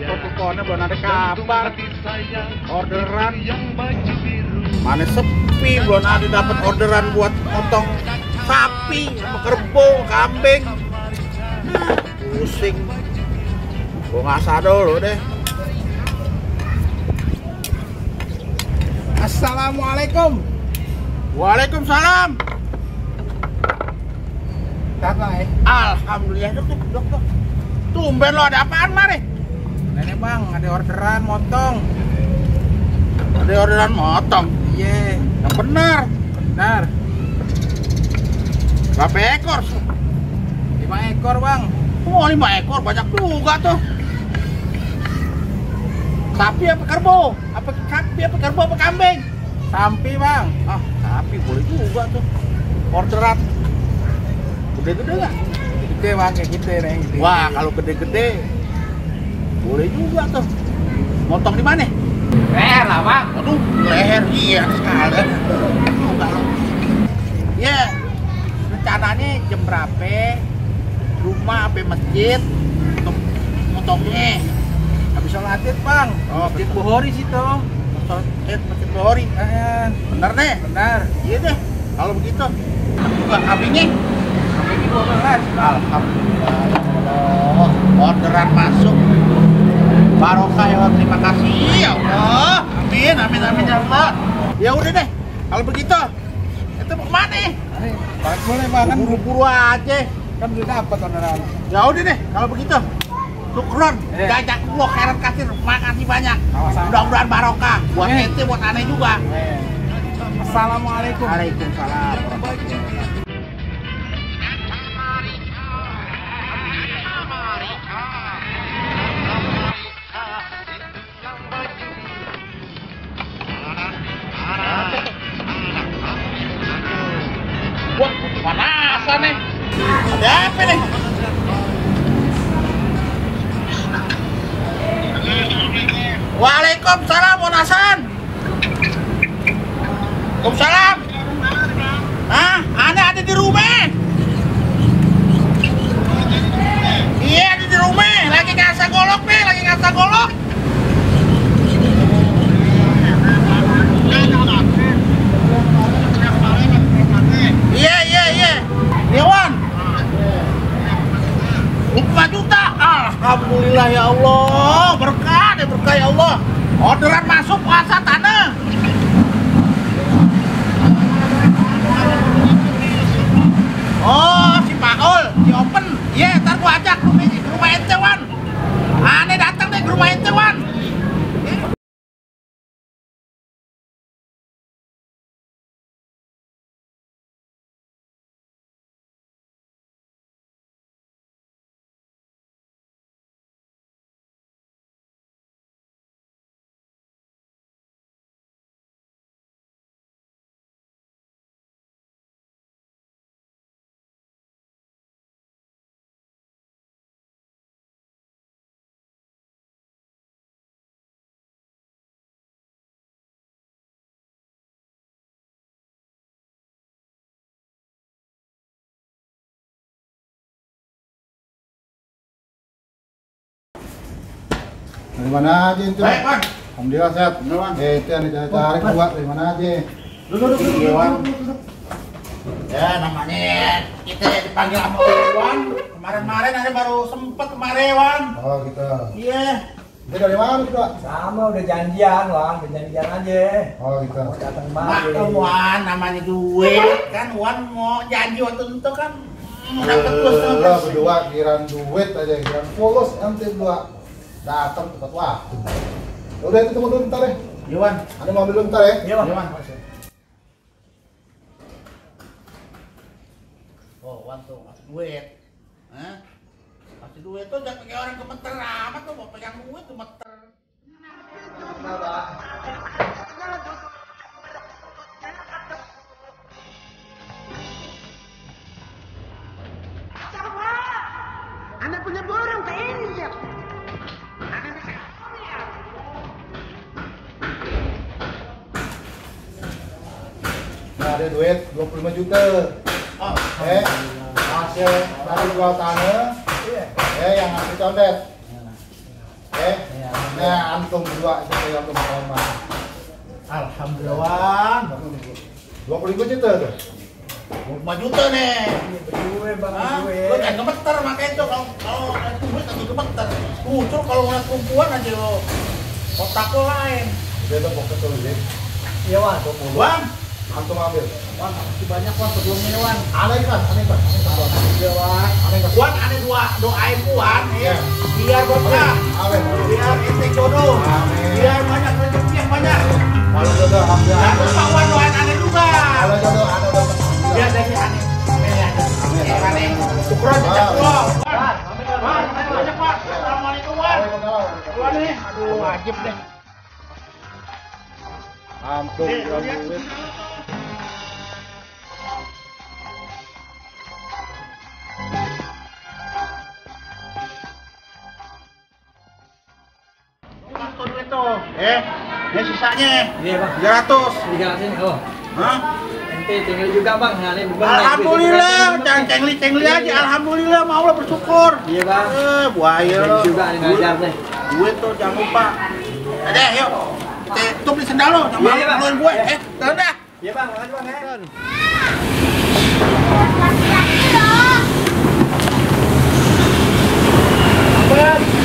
teleponnya belum ada kabar. Orderan mana sepi, belum ada dapat orderan buat potong sapi, sama kerbau, kambing. Pusing. Gua ngasah dulu deh. Assalamualaikum. Waalaikumsalam. Kakak, Alhamdulillah, dok. Tumben lo, ada apaan mari? Nenek bang, ada orderan motong. Ada orderan motong? Iya. Yang benar. Benar. Berapa ekor? 5 ekor bang. Oh, 5 ekor, banyak juga tuh. Sapi apa kerbau? Sapi apa kerbau apa kambing? Sapi bang. Ah, sapi boleh juga tuh. Orderan. Gede-gede nggak? Gede bang, kayak gitu nih. Wah, kalau gede-gede boleh juga tuh. Motong di mana? Leher lah bang. Aduh, leher iya sekali. Ya, rencananya jam berapa? Rumah apa masjid? Untuk motongnya. Habis sholat id bang. Oh, Masjid Buhori situ. Masjid Buhori. Bener deh. Benar. Iya deh. Kalau begitu. Juga kambingnya. Kambing 12. Alhamdulillah. Allah. Orderan masuk. Barokah ya, terima kasih ya Allah. Amin ya Allah. Ya udah deh. Kalau begitu, itu mau kemana? Balik boleh bang, kan Buru-buru aja. kan udah dapat orderan. Ya udah deh. Kalau begitu, syukron. Jajak gua khairat kasih. Makasih banyak. Mudah-mudahan barokah. Buat ente, buat aneh juga. Assalamualaikum. Waalaikumsalam warahmatullahi wabarakatuh. Wah, panasan nih. Ada apa nih? Waalaikumsalam, Monasan. Waalaikumsalam. Hah? Ada di rumah. Iya, ada di rumah. Lagi ngasah golok nih, Iya. Dewan. 5 juta. Alhamdulillah ya Allah. Berkah ya Allah. Orderan masuk puasa tanah. Oh, si Paul, si Open. Iya, ntar gua ajak ke rumah ente, Wan. Aneh datang deh ke rumah ente, Wan. Dari mana aja itu? Baik, Wan. Alhamdulillah sehat. Bener, Wan. Itu yang dicari buat dari mana aja? Duduk. Ya, namanya kita dipanggil sama Wan. Kemarin ada baru sempet kemarin, Wan. Oh gitu. Iya. Itu dari mana itu, Pak? Sama udah janjian bang, janjian aja. Oh gitu. Mau datang Maklum, kemari. Wan, namanya duit. Kan Wan mau janji waktu itu kan dapat terus. Lo berdua kiran duit aja, kiran polos ente berdua datang tepat waktu. Udah itu tunggu dulu bentar ya. Iya, Wan. Ada mau ambil dulu bentar ya. Iya bang. Iya, Wan. Oh, Wan tuh kasih duit. Hah? Kasih duit tuh jangan pakai orang gemeter amat tuh, mau pegang duit gemeter. Anak punya burung keinjak. Nah, ada duit 25 juta. Oh, Hasil dari jual tanah. Yang ngasih condet. Ya, antum berdua itu yang berkoma. Alhamdulillah, Wan. 20 juta tuh. 5 juta nih. Berdua bang, Hah? berdua. Lo jangan gemeter makanya tuh kalau lihat duit lagi gemeter. Muncul kalau ngeliat perempuan aja lo. Otak lo lain. Dia tuh pokoknya tuh lihat. Iya Wan. Wan, Antum ambil. Wan makasih banyak Wan sebelumnya Wan. Aneh kan? Iya Wan. Wan aneh doain Wan ya. Iya. Biar berkah. Amin. Biar ente jodoh. Amin. Biar banyak rezeki yang banyak. Kalau jodoh alhamdulillah. Dan lupa Wan doain aneh juga. Kalau jodoh ada dapat. Biar dari aneh. Amin. Aneh. Syukron jejak lo. Wan, Wan, makasih banyak Wan. Assalamualaikum Wan. Wan nih. Aduh wajib deh. Antum yang Lihat. duit. Tuh duit tuh. Ini sisanya. Iya bang. 300. 300 oh. Hah? Ente tinggal juga bang, ngalir beban. Alhamdulillah, jangan cengli-cengli aja. Alhamdulillah, mau lah bersyukur. Iya bang. Buaya Ente lo. juga ngajar deh. Duit tuh jangan lupa. Ada, yuk. Kita tutup di sendal lo, jangan Iya, Bang. maluin gue. Dah. Iya bang, makasih bang ya.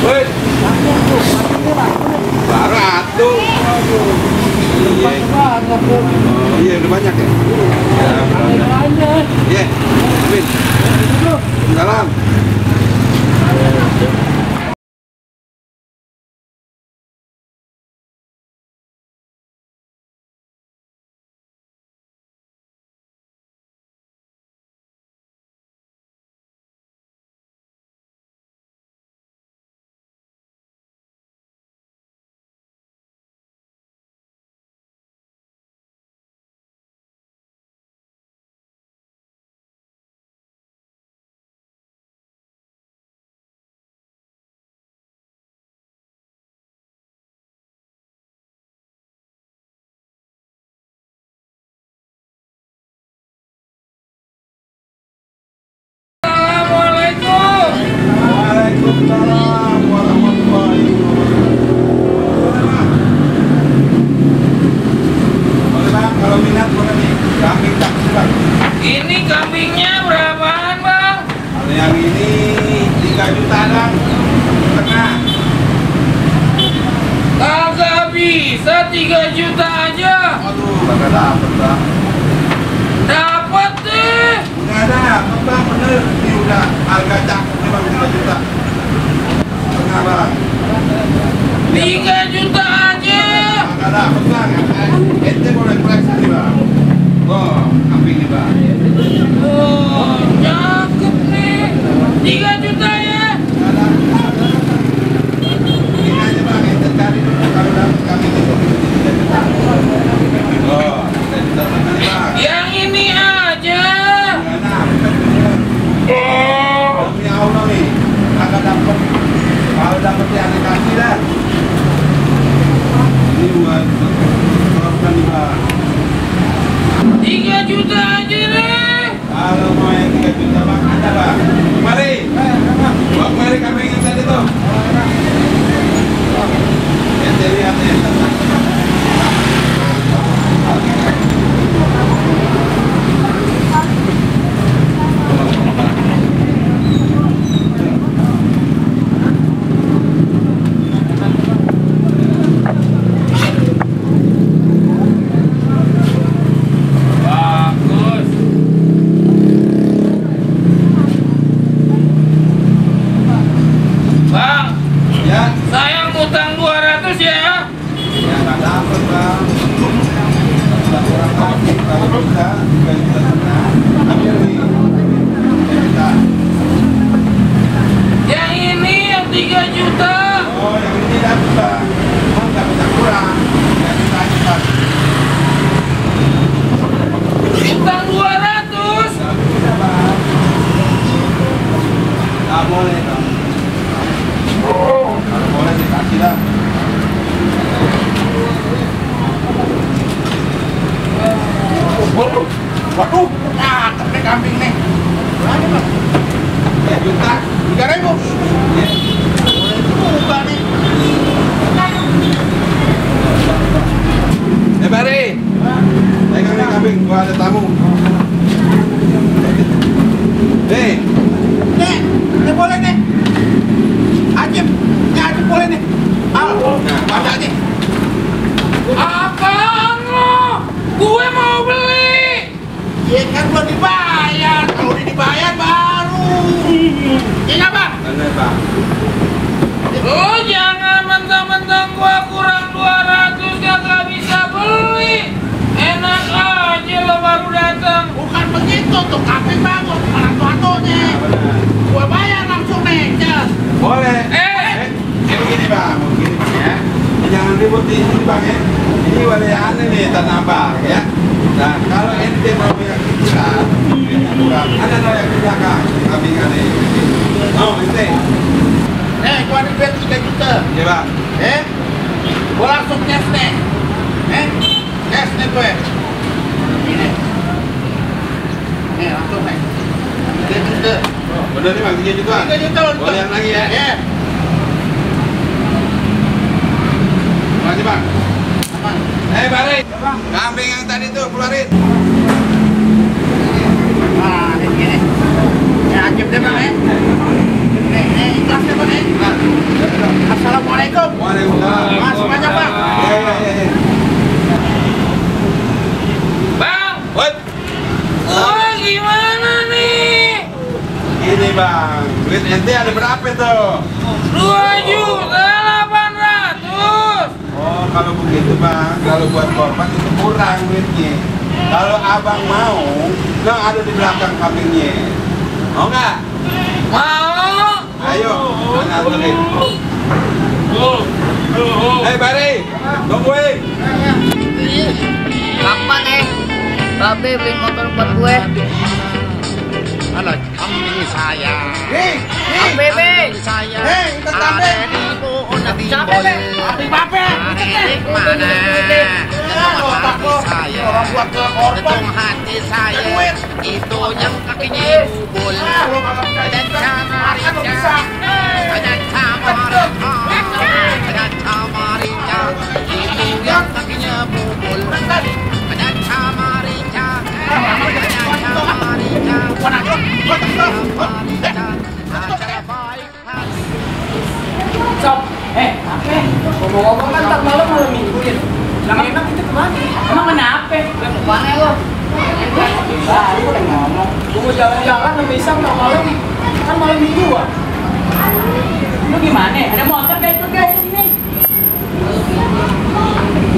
Woi, barat tuh. Iya, udah banyak ya. Iya, Amin. Salam. Waalaikumsalam warahmatullahi wabarakatuh. Boleh Bang, kalau minat boleh nih. Kambing tak Bang. Ini kambingnya berapaan bang? Kalau yang ini 3 juta Bang. Tengah. Kagak bisa 3 juta aja. Aduh, kagak dapet Bang. Dapat deh. Nggak dapet Bang, bener. Ini udah harga cakepnya Bang 3 juta. Tengah Bang. 3 juta aja. Kagak dapet Bang. Ente boleh koleksi nih Bang. Oh, kambing nih Bang. Oh, cakep nih. 3 juta ya. Ini aja Bang, ente cari dulu kalau dapet kambing itu. 3 juta. Oh, 3 juta tengah nih Bang. Yang ini aja. Nggak dapet bener. Demi Allah nih, kagak dapet. Kalau dapet ya aneh kasih dah. Ini buat korban nih Bang. 3 juta aja deh. Kalau mau yang 3 juta Bang, ada Bang. Mari. Bawa kemari kambing yang tadi tuh. Ente lihat nih. Bagus. Bang, Ya, saya ngutang 200 ya. ya nggak dapet Bang. Sudah kurang lagi. Kalau bisa 3 juta tengah. Ambil nih. 3 juta. Yang ini yang 3 juta. Oh, yang ini dapet Bang. Oh, nggak bisa kurang. 3 juta aja Bang. Utang 200. Nggak bisa Bang. Nggak boleh Bang. Kalau boleh dikasih dah. Waduh, cakep nih kambing nih. Berapa Bang? 3 juta, 3.000. Boleh juga nih. Bari. Kambing, gua ada tamu. Nih. Nih boleh nih. Ajib boleh nih. Ada nih. Apaan lo? Gue mau beli. Ya kan belum dibayar. Kalau udah dibayar baru. Iya bang. Mana bang? Lo jangan mentang-mentang gua kurang 200 gak bisa beli. Enak aja lo baru datang. Bukan begitu tuh kambing bagus. Orang tua-tuanya. Gua bayar langsung nih. Boleh. Begini bang, begini bang ya. Jangan ribut di sini bang ya. Ini wilayah nih tanah abang ya. Nah kalau ente mau yang kecilan, kurang ada yang di belakang kambing aneh. Mau ente? Gua ada duit 3 juta. Iya bang. Gua langsung cash nih. Cash nih gue. Ini. Nih langsung nih. 3 juta. Bener nih bang, 3 juta. 3 juta loh. Boleh yang lagi ya? Iya. Makasih bang. Aman. Bari. Kambing yang tadi tuh keluarin. Nah, ini gini. Ini ajib deh bang ya. Nih, ikhlas deh bang ya. Assalamualaikum. Waalaikumsalam. Makasih banyak bang. Iya. Bang, What? oh gimana nih? Ini bang, duit ente ada berapa tuh? 2.800.000. Oh kalau begitu bang, kalau buat korban itu kurang duitnya. Kalau abang mau, nah ada di belakang kambingnya. Mau nggak? Mau? Ayo, mana anterin. Bari, tungguin. Kapan Babe beli motor buat gue? Halo, kambing saya. Babe, Saya. Ikut kambing. Siapa, Be? Kambing bape. Mana? Otak lo. Orang buat ke korban. hati saya Duit. itu yang kakinya bubul Lo kagak bisa dan makan lo bisa. ada camarica ada camarica itu yang kakinya bubul ada camarica acara baik hati. Sob, apa? Ngomong-ngomong kan tak malam minggu ya. Selama enak itu kemana? Emang kenapa? Kemana lo? Baru udah ngomong. Gue mau jalan-jalan sama Isam tak malam. Kan malam minggu ah. Lu gimana? Ada motor guys di sini.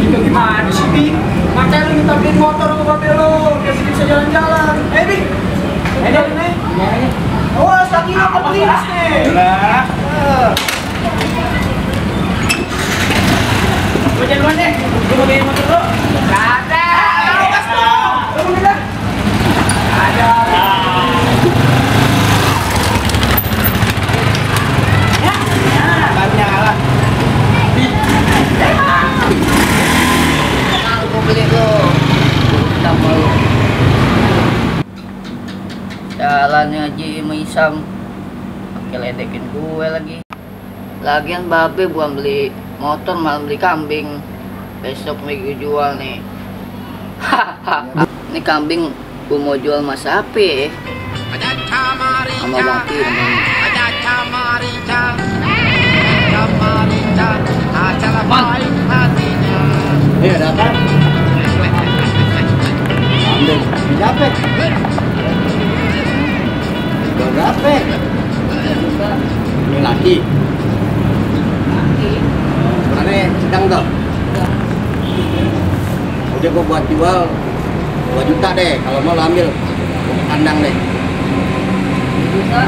Itu gimana sih, Bi? Makanya lu minta beliin motor sama babe lu, biar sini bisa jalan-jalan. Bi. Nih. Oh, lagi apa beli nih? Lah. Gue jalan deh. Gue mau beliin motor lu. Gak ada. Gas lu. Lu mau bilang? Ada. Nyala. Gue beli lo. Sama lo. Jalannya Haji sama Isam pakai ledekin gue lagi. Lagian babe bukan beli motor malah beli kambing. Besok mau gue jual nih. Hahaha. Ini kambing gue mau jual mas Ape Ada camarica sama Bang Firman. ada camarica acara baik hatinya. Ada apa? Ambil. Berapa? Berapa? Ini laki. Mana sedang tuh? Udah gua buat jual 2 juta deh. Kalau mau lo ambil kandang deh. Bisa.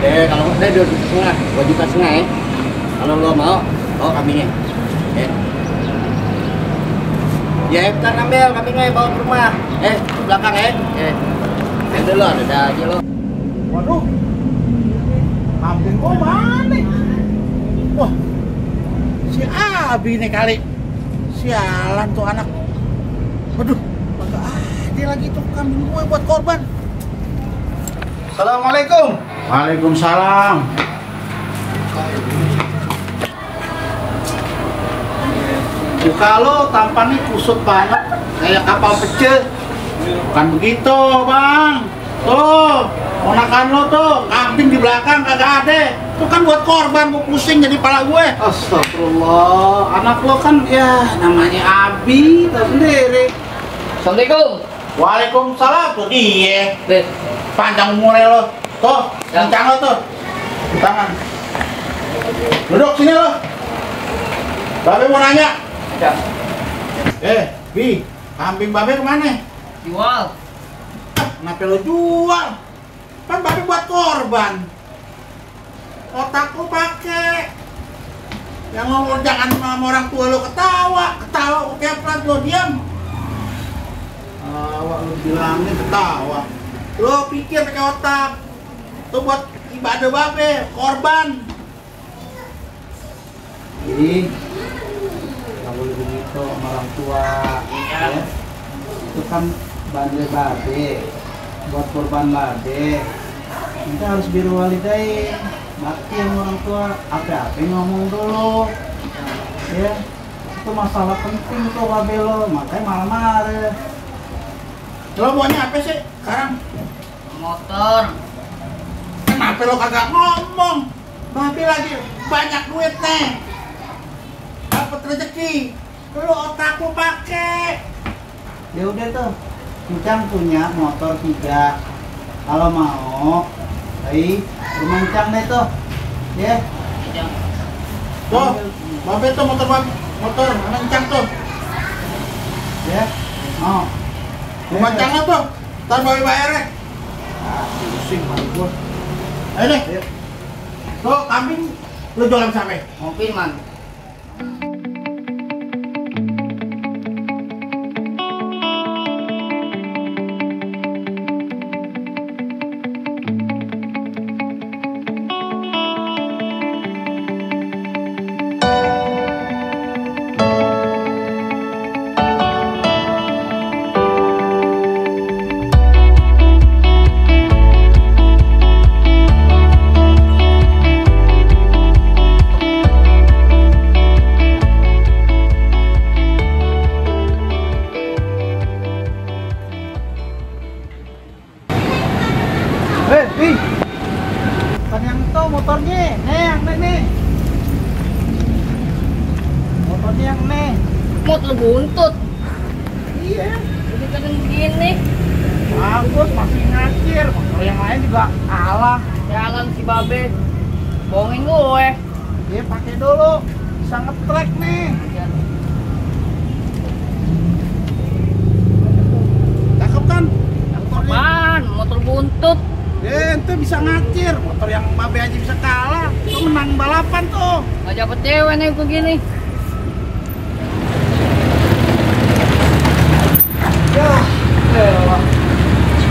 Udah kalau udah 2,5 juta, 2,5 juta ya. Kalau lo mau, bawa kambingnya. Ya, kan ambil kambingnya bawa ke rumah. Ke belakang ya. Ambil dulu, ada aja lo. Waduh, kambing gua mana? Wah, si Abi nih kali. Sialan tuh anak. Waduh, kagak ada lagi tuh kambing gue buat korban. Assalamualaikum. Waalaikumsalam. Muka lo tampannya kusut banget, kayak kapal pecel. Bukan begitu, Bang. Tuh, ponakan lo tuh, kambing di belakang kagak ada. Itu kan buat korban, gue pusing jadi pala gue. Astagfirullah, anak lo kan ya namanya Abi, tau sendiri. Assalamualaikum. Waalaikumsalam, tuh dia. Beh, Panjang umurnya lo. Tuh, kencang lo tuh. Tangan. Duduk sini lo. Babe mau nanya. ya. Bi, kambing Babe kemana? Jual. Kenapa lo jual? Kan Babe buat korban. Otak lo pake. Yang ngomong jangan sama orang tua lo ketawa kayak pelan lo diam. Awak lo bilangin ketawa. Lo pikir pakai otak. Itu buat ibadah Babe, korban. Jadi nggak boleh begitu sama orang tua. Ya. Itu kan bandel Babe, buat korban Babe. Kita harus biru walidain, bakti sama orang tua. Apa-apa ngomong dulu. Ya, itu masalah penting tuh Babe lo, makanya marah-marah. Lo maunya apa sih sekarang? Motor. Kenapa lo kagak ngomong? Babe lagi banyak duit nih, dapat rezeki. Lo otak lo pakai. Ya udah tuh, Encang punya motor 3. Kalau mau, rumah Encang deh tuh. Ya. Tuh, Babe tuh motor Encang tuh. Ya. Oh. Rumah Encang lo tuh. Ntar Babe bayar ya. Pusing banget gua. Ayo deh. Tuh, kambing lu jualan sampai. Mau Firman. Kan yang itu motornya, yang nih. Motornya yang nih. Motor buntut. Iya. Jadi kadang begini. Bagus, masih ngacir. Motor yang lain juga kalah. Jalan si Babe. Bohongin gue. Dia pakai dulu, bisa nge-track nih. Cakep kan? Motornya. Apaan? Motor buntut. Ente bisa ngacir, motor yang Babe aja bisa kalah. Itu menang balapan tuh. Gak dapet cewek nih begini. Ya, elah.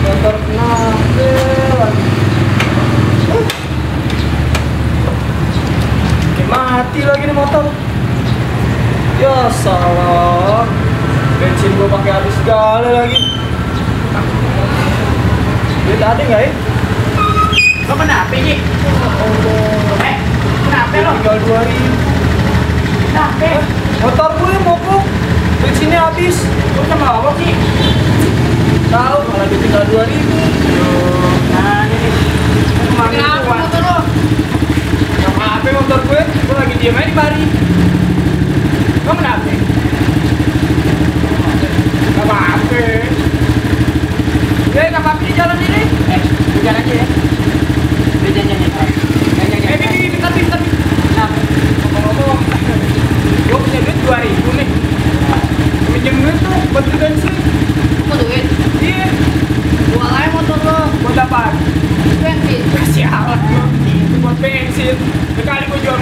Motor kenapa? Mati lagi nih motor. Ya salah. Bensin gua pakai habis segala lagi. Duit ada nggak ya? Lo kenapa ini? Allah. Kenapa lo? Tinggal 2.000. Kenapa? Motor gue mogok. Bensinnya habis. Lo sama apa sih? Tahu malah ditinggal 2.000. Nah ini kemarin Kenapa tuan. motor lo? Gak apa-apa motor gue lagi diem aja di mari. Lo kenapa? Gak apa-apa. Ya gak apa-apa di jalan ini. Hujan aja ya. Hujan aja. Tapi. Nah, ngomong-ngomong, gue punya duit 2.000 nih. Pinjem duit tuh buat beli bensin. Mau duit? Iya. Jual aja motor lo. Buat apaan? Bensin. Sialan lo. Itu buat bensin. Sekali gue jual